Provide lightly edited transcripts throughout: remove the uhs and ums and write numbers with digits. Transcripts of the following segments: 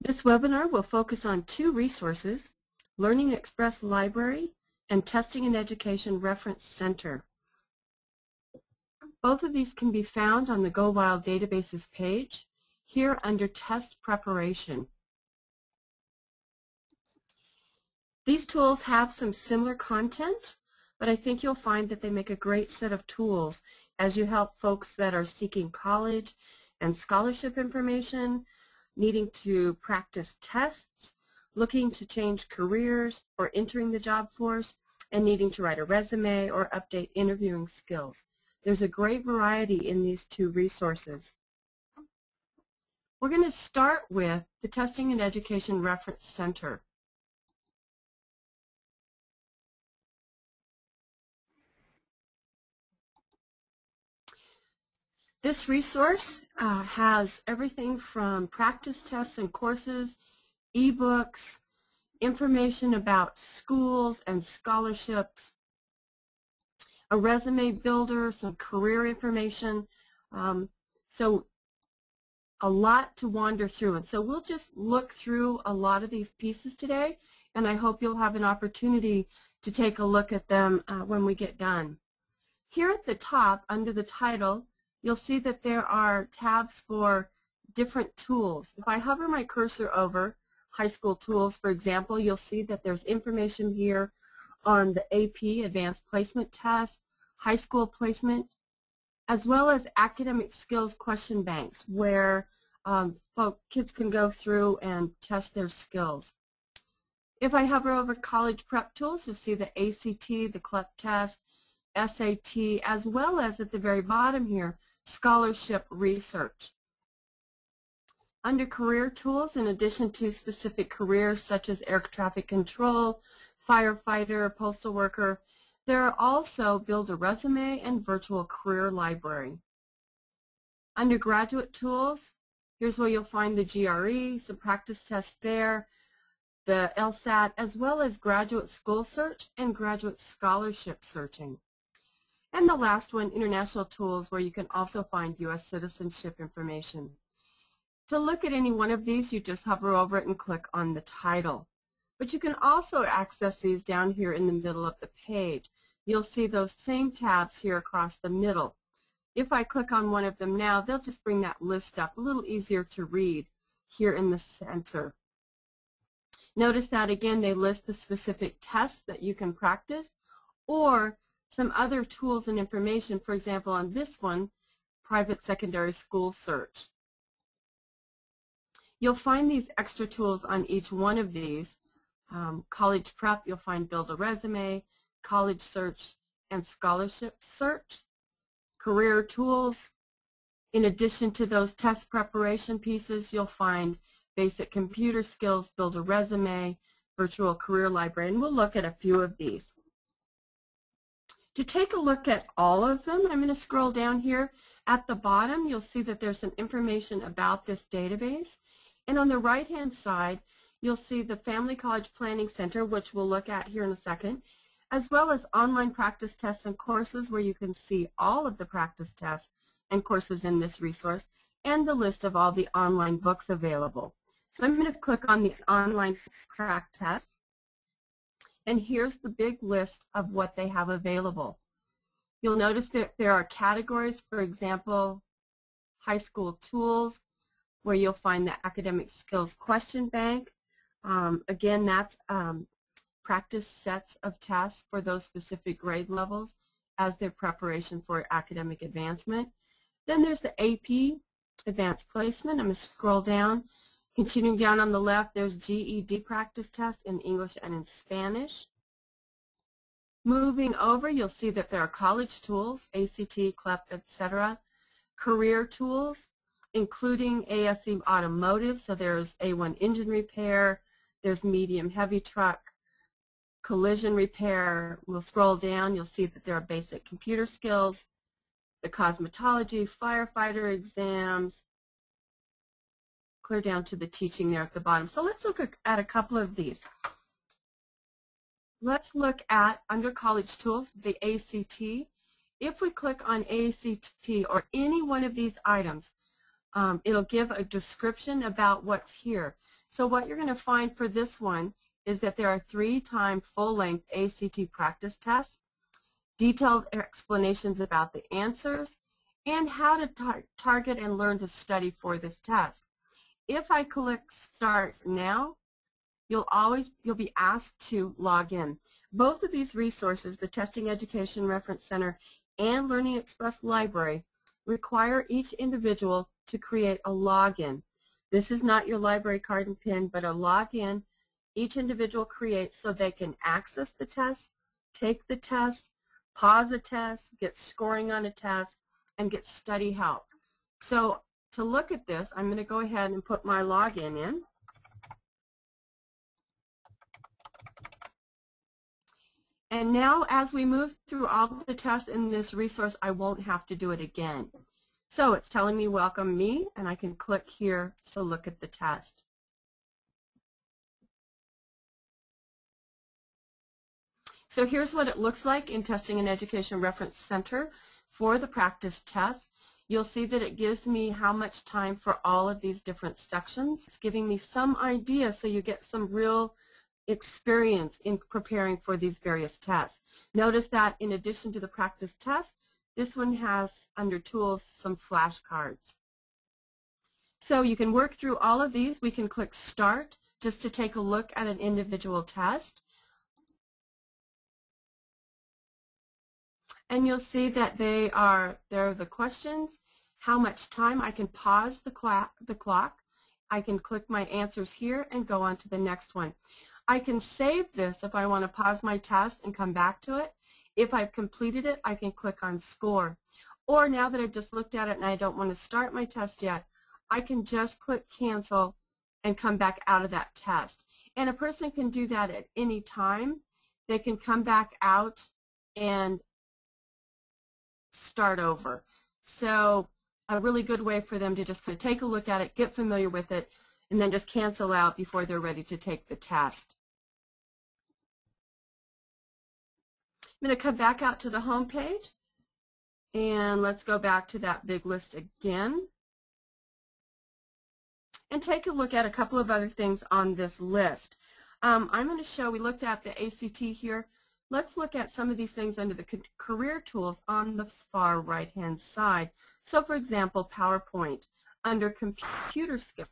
This webinar will focus on two resources, Learning Express Library and Testing and Education Reference Center. Both of these can be found on the Go Wild Databases page, here under Test Preparation. These tools have some similar content, but I think you'll find that they make a great set of tools as you help folks that are seeking college and scholarship information, needing to practice tests, looking to change careers or entering the job force, and needing to write a resume or update interviewing skills. There's a great variety in these two resources. We're going to start with the Testing and Education Reference Center. This resource has everything from practice tests and courses, ebooks, information about schools and scholarships, a resume builder, some career information, so a lot to wander through. And so we'll just look through a lot of these pieces today, and I hope you'll have an opportunity to take a look at them when we get done. Here at the top, under the title, you'll see that there are tabs for different tools. If I hover my cursor over high school tools, for example, you'll see that there's information here on the AP Advanced Placement Test, high school placement, as well as academic skills question banks where kids can go through and test their skills. If I hover over college prep tools, you'll see the ACT, the CLEP test, SAT, as well as at the very bottom here, scholarship research. Under career tools, in addition to specific careers such as air traffic control, firefighter, postal worker, there are also Build a Resume and Virtual Career Library. Undergraduate tools, here's where you'll find the GRE, some practice tests there, the LSAT, as well as graduate school search and graduate scholarship searching. And the last one, international tools, where you can also find U.S. citizenship information. To look at any one of these, you just hover over it and click on the title. But you can also access these down here in the middle of the page. You'll see those same tabs here across the middle. If I click on one of them now, they'll just bring that list up, a little easier to read here in the center. Notice that, again, they list the specific tests that you can practice or some other tools and information. For example, on this one, private secondary school search. You'll find these extra tools on each one of these. College prep, you'll find Build a Resume, college search, and scholarship search. Career tools, in addition to those test preparation pieces, you'll find basic computer skills, Build a Resume, Virtual Career Library, and we'll look at a few of these. To take a look at all of them, I'm going to scroll down here. At the bottom, you'll see that there's some information about this database. And on the right-hand side, you'll see the Family College Planning Center, which we'll look at here in a second, as well as online practice tests and courses where you can see all of the practice tests and courses in this resource, and the list of all the online books available. So I'm going to click on these online crack tests. And here's the big list of what they have available. You'll notice that there are categories, for example, high school tools, where you'll find the academic skills question bank. Again, that's practice sets of tests for those specific grade levels as their preparation for academic advancement. Then there's the AP Advanced Placement. I'm going to scroll down. Continuing down on the left, there's GED practice tests in English and in Spanish. Moving over, you'll see that there are college tools, ACT, CLEP, etc. Career tools, including ASE Automotive, so there's A1 engine repair, there's medium heavy truck, collision repair. We'll scroll down, you'll see that there are basic computer skills, the cosmetology, firefighter exams, clear down to the teaching there at the bottom. So let's look at a couple of these. Let's look at, under college tools, the ACT. If we click on ACT or any one of these items, It'll give a description about what's here. So what you're going to find for this one is that there are 3-time full-length ACT practice tests, detailed explanations about the answers, and how to target and learn to study for this test. If I click Start Now, you'll be asked to log in. Both of these resources, the Testing Education Reference Center and Learning Express Library, require each individual to create a login. This is not your library card and PIN, but a login each individual creates so they can access the test, take the test, pause a test, get scoring on a test, and get study help. So to look at this, I'm going to go ahead and put my login in. And now as we move through all the tests in this resource, I won't have to do it again. So it's telling me welcome me, and I can click here to look at the test. So here's what it looks like in Testing and Education Reference Center for the practice test. You'll see that it gives me how much time for all of these different sections. It's giving me some idea so you get some real experience in preparing for these various tests. Notice that in addition to the practice test, this one has, under Tools, some flashcards. So you can work through all of these. We can click Start just to take a look at an individual test. And you'll see that there are the questions, how much time. I can pause the clock. I can click my answers here and go on to the next one. I can save this if I want to pause my test and come back to it. If I've completed it, I can click on Score. Or now that I've just looked at it and I don't want to start my test yet, I can just click Cancel and come back out of that test. And a person can do that at any time. They can come back out and start over. So a really good way for them to just kind of take a look at it, get familiar with it, and then just cancel out before they're ready to take the test. I'm going to come back out to the home page, and let's go back to that big list again and take a look at a couple of other things on this list. I'm going to show, we looked at the ACT here. Let's look at some of these things under the career tools on the far right-hand side. So for example, PowerPoint under computer skills.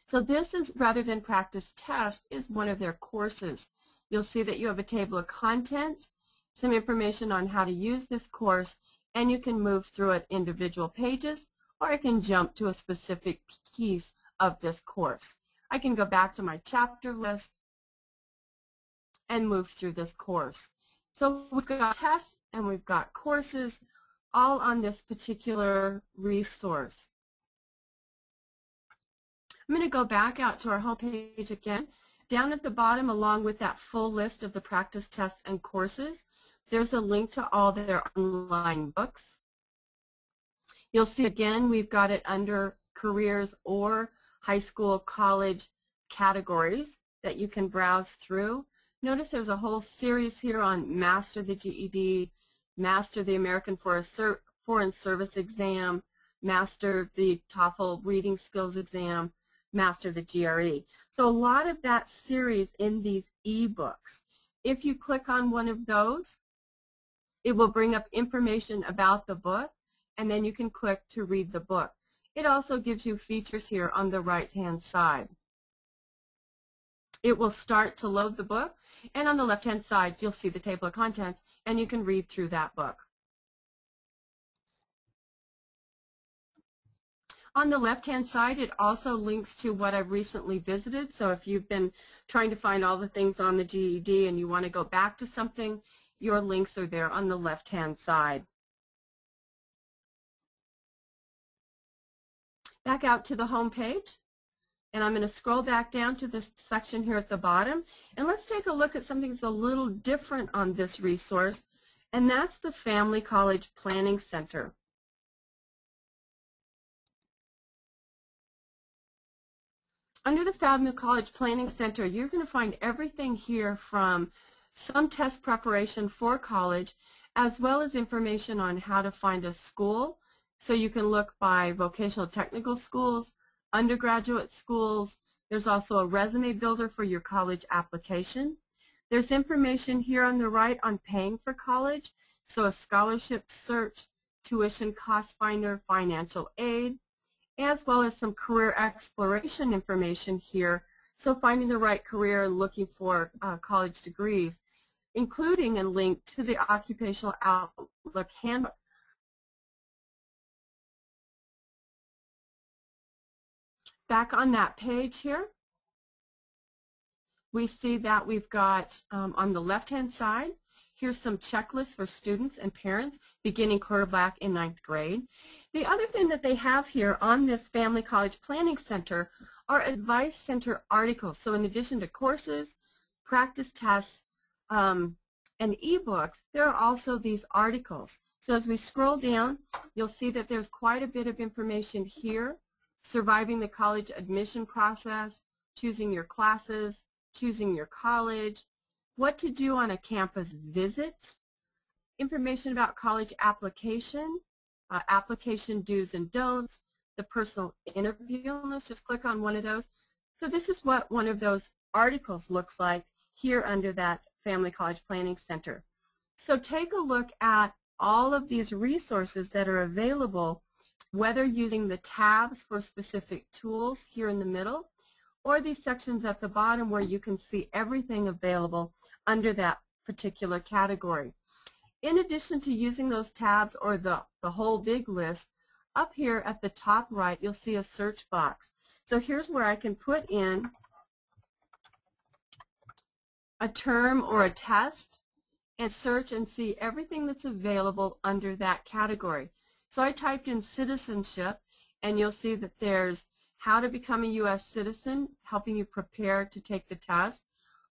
So this is, rather than practice test, is one of their courses. You'll see that you have a table of contents, some information on how to use this course, and you can move through it individual pages, or I can jump to a specific piece of this course. I can go back to my chapter list and move through this course. So we've got tests and we've got courses all on this particular resource. I'm going to go back out to our home page again. Down at the bottom, along with that full list of the practice tests and courses, there's a link to all their online books. You'll see again we've got it under careers or high school, college categories that you can browse through. Notice there's a whole series here on Master the GED, Master the American Foreign Service Exam, Master the TOEFL Reading Skills Exam, Master the GRE. So a lot of that series in these ebooks. If you click on one of those, it will bring up information about the book, and then you can click to read the book. It also gives you features here on the right-hand side. It will start to load the book, and on the left-hand side you'll see the table of contents, and you can read through that book. On the left-hand side, it also links to what I've recently visited. So if you've been trying to find all the things on the GED and you want to go back to something, your links are there on the left-hand side. Back out to the home page, and I'm going to scroll back down to this section here at the bottom, and let's take a look at something that's a little different on this resource, and that's the Family College Planning Center. Under the Family College Planning Center, you're going to find everything here from some test preparation for college, as well as information on how to find a school So you can look by vocational technical schools, undergraduate schools. There's also a resume builder for your college application. There's information here on the right on paying for college, so a scholarship search, tuition cost finder, financial aid, as well as some career exploration information here, so finding the right career and looking for college degrees, including a link to the Occupational Outlook Handbook. Back on that page here, we see that we've got on the left-hand side, here's some checklists for students and parents beginning clear back in 9th grade. The other thing that they have here on this Family College Planning Center are Advice Center articles. So in addition to courses, practice tests, and ebooks, there are also these articles. So as we scroll down, you'll see that there's quite a bit of information here: surviving the college admission process, choosing your classes, choosing your college, what to do on a campus visit, information about college application, application do's and don'ts, the personal interview. Let's just click on one of those. So this is what one of those articles looks like here under that Family College Planning Center. So take a look at all of these resources that are available, whether using the tabs for specific tools here in the middle, or these sections at the bottom where you can see everything available under that particular category. In addition to using those tabs or the whole big list, up here at the top right you'll see a search box. So here's where I can put in a term or a test and search and see everything that's available under that category. So I typed in citizenship, and you'll see that there's how to become a U.S. citizen, helping you prepare to take the test,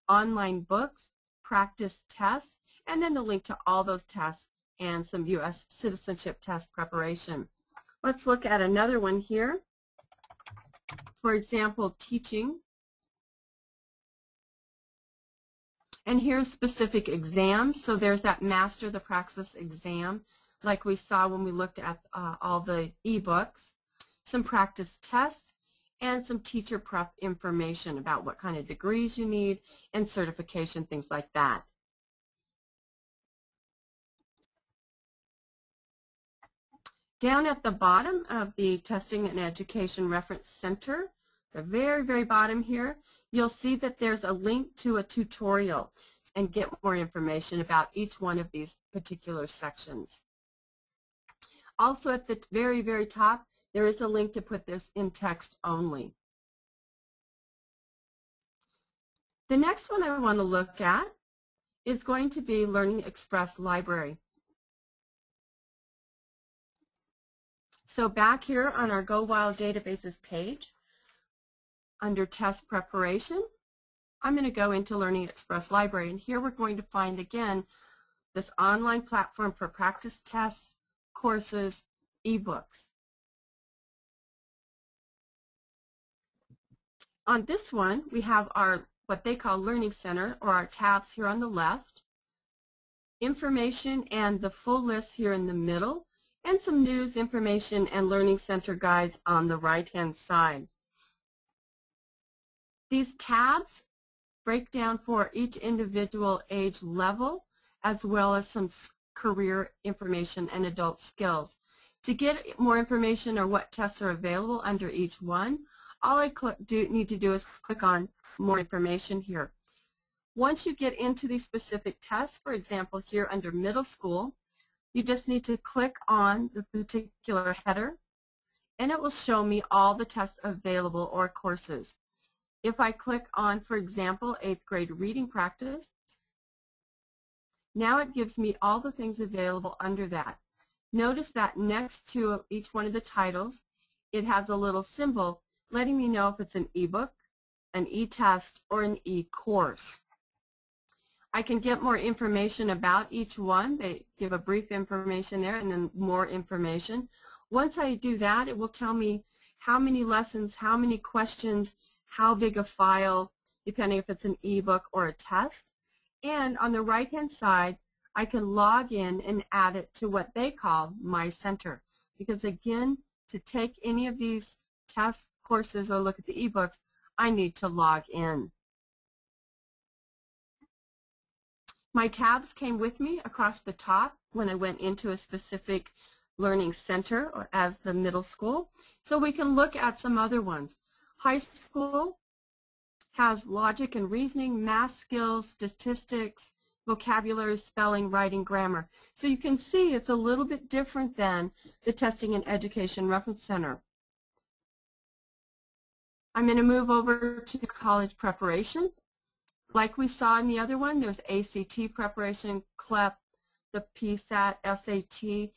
online books, practice tests, and then the link to all those tests and some U.S. citizenship test preparation. Let's look at another one here. For example, teaching. And here's specific exams. So there's that Master the Praxis exam, like we saw when we looked at all the ebooks, some practice tests, and some teacher prep information about what kind of degrees you need and certification, things like that. Down at the bottom of the Testing and Education Reference Center, the very, very bottom here, you'll see that there's a link to a tutorial and get more information about each one of these particular sections. Also at the very, very top, there is a link to put this in text only. The next one I want to look at is going to be Learning Express Library. So back here on our Go Wild Databases page, under Test Preparation, I'm going to go into Learning Express Library, and here we're going to find again this online platform for practice tests, courses, ebooks. On this one, we have our what they call Learning Center, or our tabs here on the left, information and the full list here in the middle, and some news, information, and Learning Center guides on the right-hand side. These tabs break down for each individual age level, as well as some career information and adult skills. To get more information or what tests are available under each one, all I need to do is click on More Information here. Once you get into these specific tests, for example, here under Middle School, you just need to click on the particular header, and it will show me all the tests available or courses. If I click on, for example, 8th grade reading practice, now it gives me all the things available under that. Notice that next to each one of the titles, it has a little symbol letting me know if it's an ebook, an e-test, or an e-course. I can get more information about each one. They give a brief information there and then more information. Once I do that, it will tell me how many lessons, how many questions, how big a file, depending if it's an ebook or a test. And on the right-hand side, I can log in and add it to what they call My Center. because again, to take any of these test courses or look at the ebooks, I need to log in. My tabs came with me across the top when I went into a specific learning center or as the middle school, so we can look at some other ones. High school has logic and reasoning, math skills, statistics, vocabulary, spelling, writing, grammar. So you can see it's a little bit different than the Testing and Education Reference Center. I'm going to move over to college preparation. Like we saw in the other one, there's ACT preparation, CLEP, the PSAT, SAT.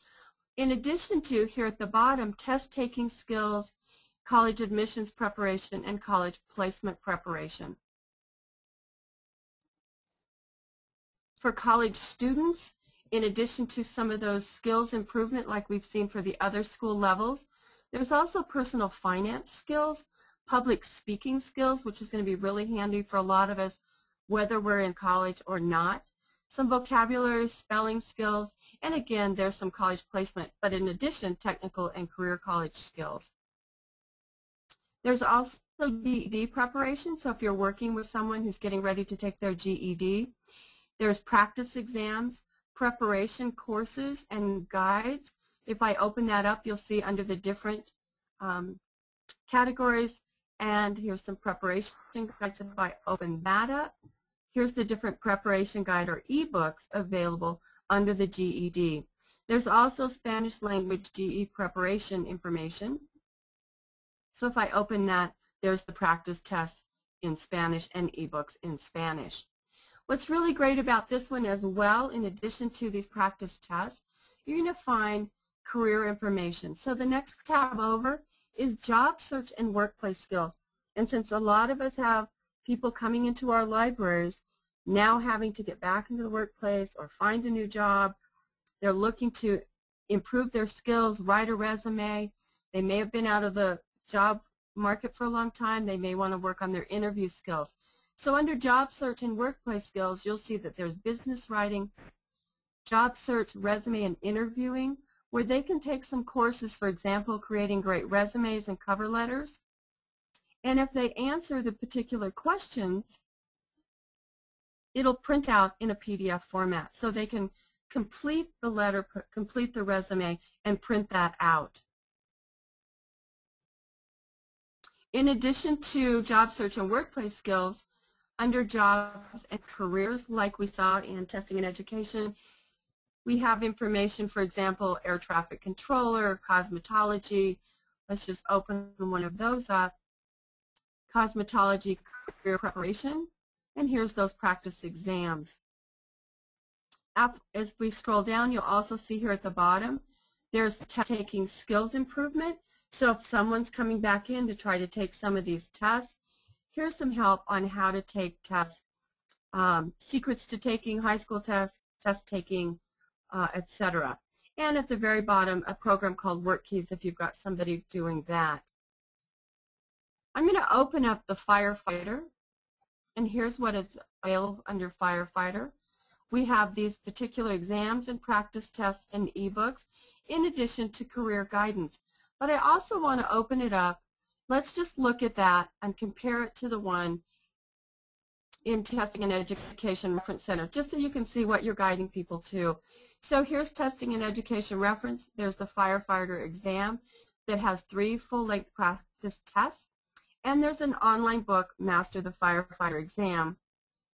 In addition to, here at the bottom, test-taking skills, college admissions preparation, and college placement preparation. For college students, in addition to some of those skills improvement like we've seen for the other school levels, there's also personal finance skills, public speaking skills, which is going to be really handy for a lot of us, whether we're in college or not, some vocabulary, spelling skills, and again, there's some college placement, but in addition, technical and career college skills. There's also GED preparation, so if you're working with someone who's getting ready to take their GED, there's practice exams, preparation courses, and guides. If I open that up, you'll see under the different categories, and here's some preparation guides. If I open that up, here's the different preparation guide or ebooks available under the GED. There's also Spanish language GE preparation information. So if I open that, there's the practice tests in Spanish and ebooks in Spanish. What's really great about this one as well, in addition to these practice tests, you're going to find career information. So the next tab over is job search and workplace skills. And since a lot of us have people coming into our libraries now having to get back into the workplace or find a new job, they're looking to improve their skills, write a resume. They may have been out of the job market for a long time. They may want to work on their interview skills. So under job search and workplace skills, you'll see that there's business writing, job search, resume, and interviewing, where they can take some courses, for example, creating great resumes and cover letters. And if they answer the particular questions, it'll print out in a PDF format. So they can complete the letter, complete the resume, and print that out. In addition to job search and workplace skills, under jobs and careers, like we saw in testing and education, we have information, for example, air traffic controller, cosmetology. Let's just open one of those up. Cosmetology career preparation, and here's those practice exams. As we scroll down, you'll also see here at the bottom, there's taking skills improvement. So if someone's coming back in to try to take some of these tests, here's some help on how to take tests, secrets to taking high school tests, test taking, etc. And at the very bottom, a program called WorkKeys if you've got somebody doing that. I'm going to open up the firefighter, and here's what is available under firefighter. We have these particular exams and practice tests and ebooks in addition to career guidance. But I also want to open it up. Let's just look at that and compare it to the one in Testing and Education Reference Center, just so you can see what you're guiding people to. So here's Testing and Education Reference. There's the firefighter exam that has 3 full-length practice tests. And there's an online book, Master the Firefighter Exam.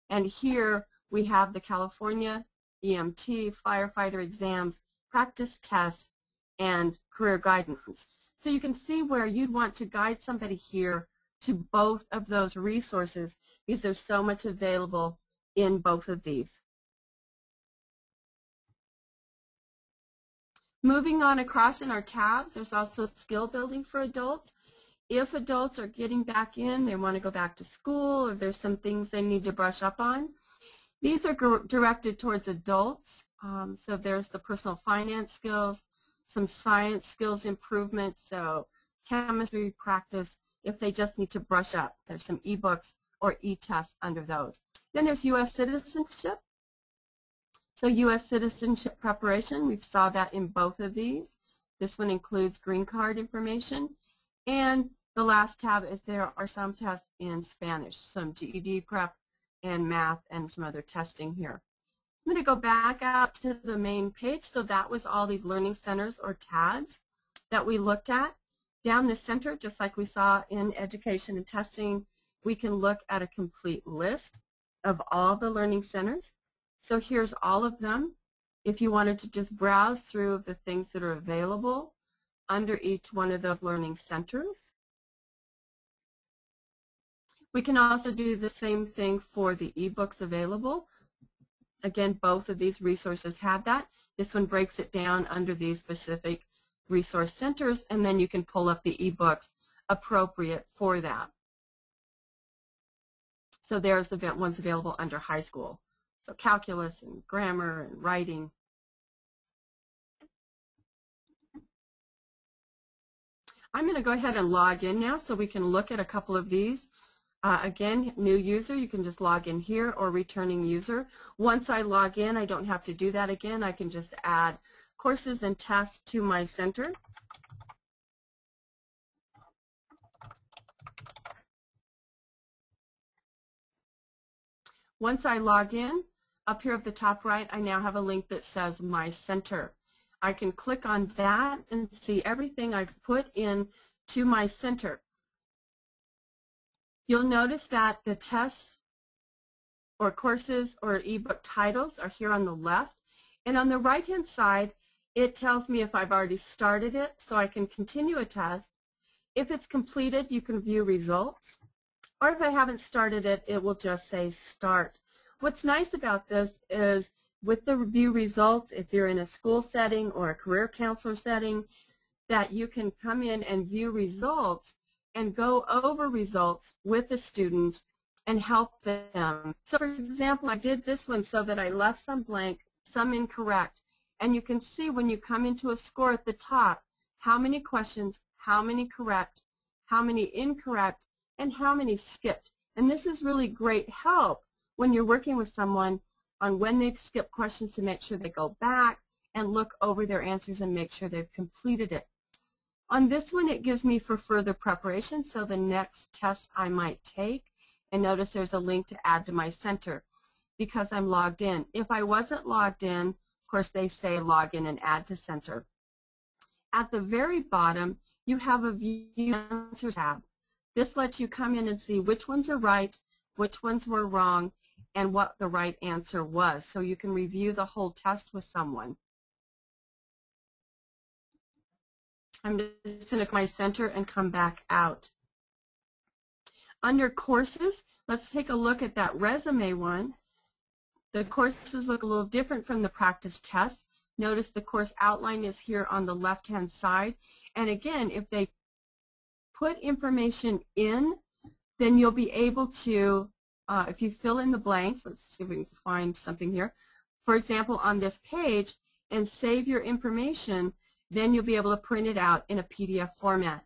And here we have the California EMT firefighter exams, practice tests, and career guidance. So you can see where you'd want to guide somebody here to both of those resources because there's so much available in both of these. Moving on across in our tabs, there's also skill building for adults. If adults are getting back in, they want to go back to school, or there's some things they need to brush up on, these are directed towards adults. So there's the personal finance skills, some science skills improvement, so chemistry practice if they just need to brush up. There's some ebooks or e-tests under those. Then there's U.S. citizenship. So U.S. citizenship preparation, we saw that in both of these. This one includes green card information. And the last tab is there are some tests in Spanish, some GED prep and math and some other testing here. I'm going to go back out to the main page. So that was all these learning centers or tabs that we looked at. Down the center, just like we saw in education and testing, we can look at a complete list of all the learning centers. So here's all of them. If you wanted to just browse through the things that are available under each one of those learning centers. We can also do the same thing for the ebooks available. Again, both of these resources have that. This one breaks it down under these specific resource centers, and then you can pull up the ebooks appropriate for that. So there's the ones available under high school. So calculus and grammar and writing. I'm going to go ahead and log in now so we can look at a couple of these. Again, new user, you can just log in here, or returning user. Once I log in, I don't have to do that again. I can just add courses and tests to my center. Once I log in, up here at the top right, I now have a link that says My Center. I can click on that and see everything I've put in to my center. You'll notice that the tests or courses or ebook titles are here on the left. And on the right-hand side, it tells me if I've already started it, so I can continue a test. If it's completed, you can view results. Or if I haven't started it, it will just say start. What's nice about this is with the view results, if you're in a school setting or a career counselor setting, that you can come in and view results and go over results with the student and help them. So for example, I did this one so that I left some blank, some incorrect. And you can see when you come into a score at the top, how many questions, how many correct, how many incorrect, and how many skipped. And this is really great help when you're working with someone on when they've skipped questions to make sure they go back and look over their answers and make sure they've completed it. On this one, it gives me for further preparation, so the next test I might take, and notice there's a link to add to my center because I'm logged in. If I wasn't logged in, of course they say log in and add to center. At the very bottom, you have a View Answers tab. This lets you come in and see which ones are right, which ones were wrong, and what the right answer was, so you can review the whole test with someone. I'm just going to my center and come back out. Under courses, let's take a look at that resume one. The courses look a little different from the practice tests. Notice the course outline is here on the left-hand side. And again, if they put information in, then you'll be able to, if you fill in the blanks, let's see if we can find something here. For example, on this page, and save your information, then you'll be able to print it out in a PDF format.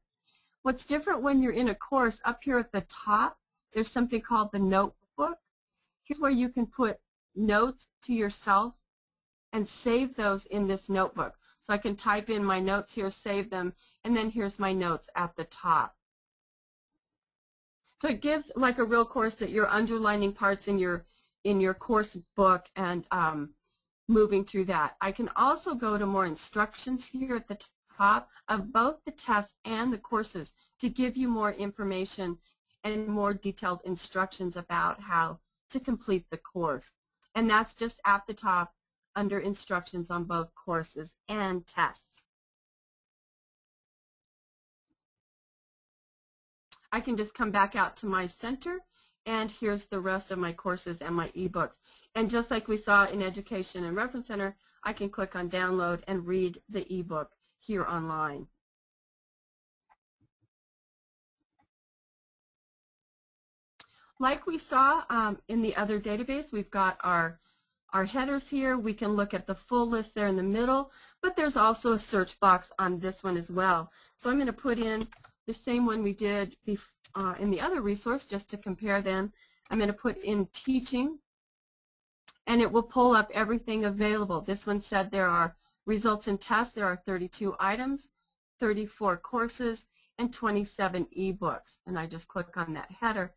What's different when you're in a course, up here at the top, there's something called the notebook. Here's where you can put notes to yourself and save those in this notebook. So I can type in my notes here, save them, and then here's my notes at the top. So it gives like a real course that you're underlining parts in your course book and moving through that. I can also go to more instructions here at the top of both the tests and the courses to give you more information and more detailed instructions about how to complete the course. And that's just at the top under instructions on both courses and tests. I can just come back out to my center, and here's the rest of my courses and my ebooks. And just like we saw in Education and Reference Center, I can click on download and read the ebook here online. Like we saw in the other database, we've got our headers here. We can look at the full list there in the middle, but there's also a search box on this one as well. So I'm going to put in the same one we did in the other resource just to compare them. I'm going to put in teaching, and it will pull up everything available. This one said there are Results and tests, there are 32 items, 34 courses, and 27 ebooks. And I just click on that header,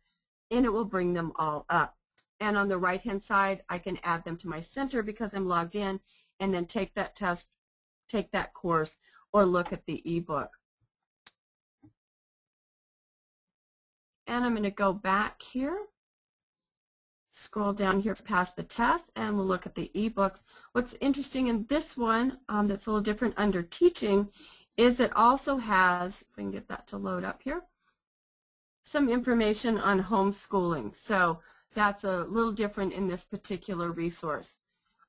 and it will bring them all up. And on the right-hand side, I can add them to my center because I'm logged in, and then take that test, take that course, or look at the ebook. And I'm going to go back here, scroll down here past the test, and we'll look at the ebooks. What's interesting in this one that's a little different under teaching is it also has, if we can get that to load up here, some information on homeschooling. So that's a little different in this particular resource.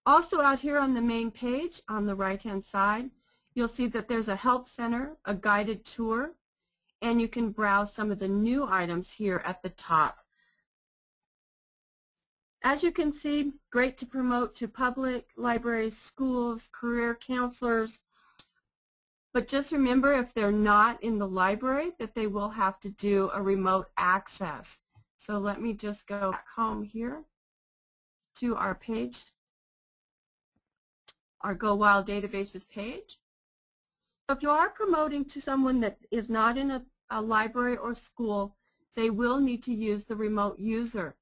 Also out here on the main page on the right-hand side, you'll see that there's a help center, a guided tour, and you can browse some of the new items here at the top. As you can see, great to promote to public libraries, schools, career counselors. But just remember, if they're not in the library, that they will have to do a remote access. So let me just go back home here to our page, our Go Wild Databases page. So if you are promoting to someone that is not in a library or school, they will need to use the remote user.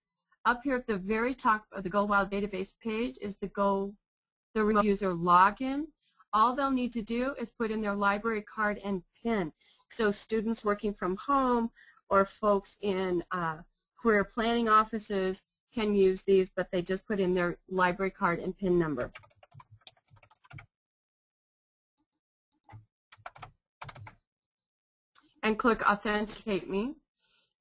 Up here at the very top of the Go Wild Database page is the remote user login. All they'll need to do is put in their library card and PIN. So students working from home or folks in career planning offices can use these, but they just put in their library card and PIN number. And click Authenticate Me.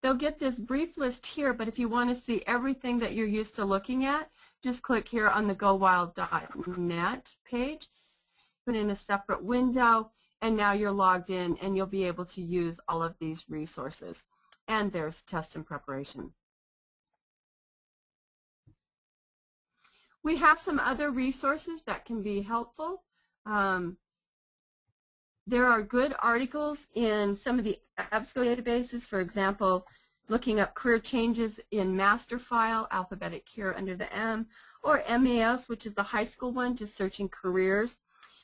They'll get this brief list here, but if you want to see everything that you're used to looking at, just click here on the gowild.net page, put in a separate window, and now you're logged in and you'll be able to use all of these resources. And there's test and preparation. We have some other resources that can be helpful. There are good articles in some of the EBSCO databases, for example, looking up career changes in master file, alphabetic here under the M, or MAS, which is the high school one, just searching careers.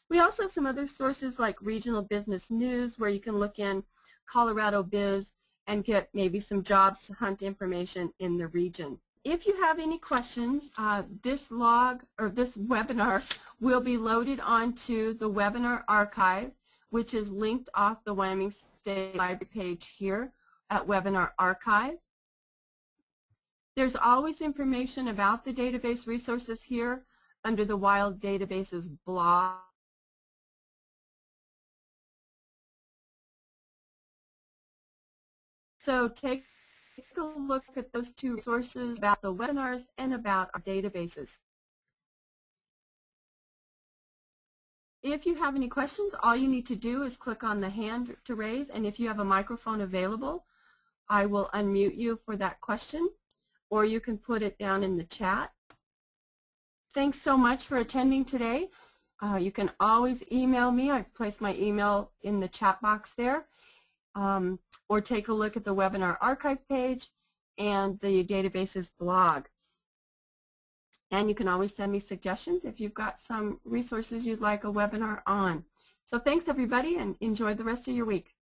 We also have some other sources like Regional Business News, where you can look in Colorado Biz and get maybe some jobs hunt information in the region. If you have any questions, this webinar will be loaded onto the webinar archive, which is linked off the Wyoming State Library page here at Webinar Archive. There's always information about the database resources here under the Wild Databases blog. So take a look at those two resources about the webinars and about our databases. If you have any questions, all you need to do is click on the hand to raise, and if you have a microphone available, I will unmute you for that question, or you can put it down in the chat. Thanks so much for attending today. You can always email me. I've placed my email in the chat box there, or take a look at the webinar archive page and the databases blog. And you can always send me suggestions if you've got some resources you'd like a webinar on. So thanks everybody, and enjoy the rest of your week.